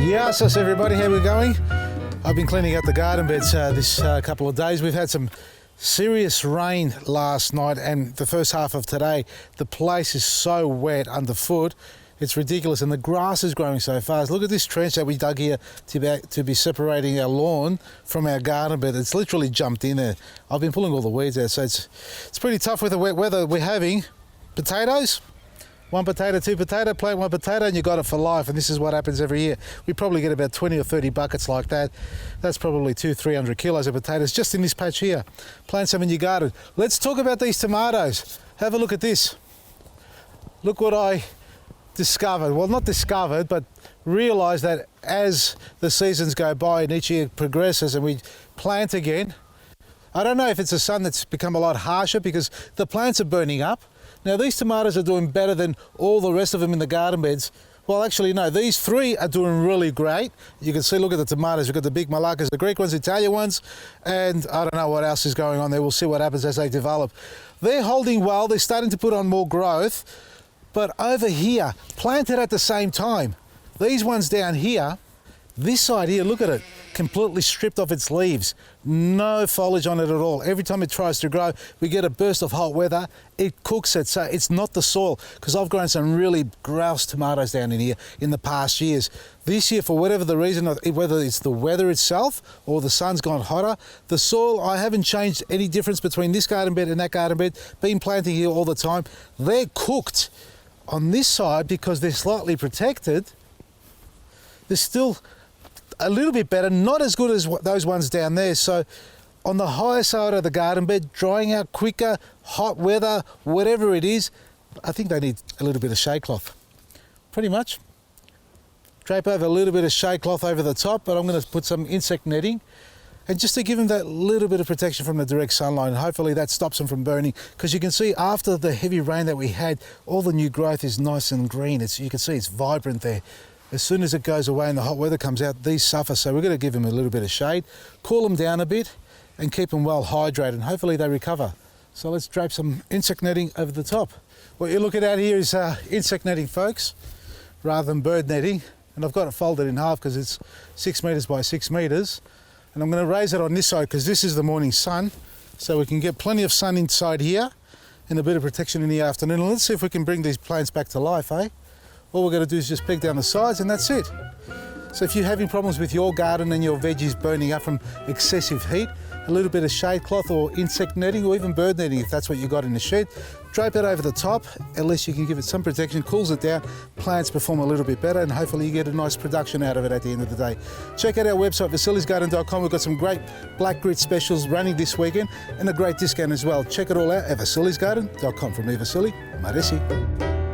Yes, everybody, how we going? I've been cleaning out the garden beds this couple of days. We've had some serious rain last night and the first half of today. The place is so wet underfoot. It's ridiculous, and the grass is growing so fast. Look at this trench that we dug here to be separating our lawn from our garden bed. It's literally jumped in there. I've been pulling all the weeds out, so it's pretty tough with the wet weather we're having. Potatoes, one potato, two potato, plant one potato, and you got it for life. And this is what happens every year. We probably get about 20 or 30 buckets like that. That's probably 200-300 kilos of potatoes just in this patch here. Plant some in your garden. Let's talk about these tomatoes. Have a look at this. Look what I discovered. Well, not discovered, but realised that as the seasons go by and each year progresses and we plant again, I don't know if it's the sun that's become a lot harsher because the plants are burning up. Now, these tomatoes are doing better than all the rest of them in the garden beds. Well, actually, no, these three are doing really great. You can see, look at the tomatoes. We've got the big Malaccas, the Greek ones, Italian ones, and I don't know what else is going on there. We'll see what happens as they develop. They're holding well. They're starting to put on more growth. But over here, planted at the same time, these ones down here, this side here, look at it, completely stripped off its leaves. No foliage on it at all. Every time it tries to grow, we get a burst of hot weather. It cooks it, so it's not the soil, because I've grown some really grouse tomatoes down in here in the past years. This year, for whatever the reason, whether it's the weather itself or the sun's gone hotter, the soil, I haven't changed any difference between this garden bed and that garden bed. Been planting here all the time. They're cooked on this side because they're slightly protected. They're still a little bit better, not as good as those ones down there. So on the higher side of the garden bed, drying out quicker, hot weather, whatever it is, I think they need a little bit of shade cloth. Pretty much. Drape over a little bit of shade cloth over the top, but I'm going to put some insect netting, and just to give them that little bit of protection from the direct sunlight, and hopefully that stops them from burning. Because you can see after the heavy rain that we had, all the new growth is nice and green. You can see it's vibrant there. As soon as it goes away and the hot weather comes out, these suffer. So we're going to give them a little bit of shade, cool them down a bit, and keep them well hydrated, and hopefully they recover. So let's drape some insect netting over the top. What you're looking at here is insect netting, folks, rather than bird netting. And I've got it folded in half because it's 6 metres by 6 metres. And I'm going to raise it on this side because this is the morning sun, so we can get plenty of sun inside here and a bit of protection in the afternoon. And let's see if we can bring these plants back to life, eh? All we're going to do is just peg down the sides and that's it. So if you're having problems with your garden and your veggies burning up from excessive heat, a little bit of shade cloth or insect netting or even bird netting, if that's what you got in the shed, drape it over the top. At least you can give it some protection, cools it down, plants perform a little bit better, and hopefully you get a nice production out of it at the end of the day. Check out our website, vasilisgarden.com. We've got some great black grit specials running this weekend and a great discount as well. Check it all out at vasilisgarden.com. From me, Vasili, Maresi.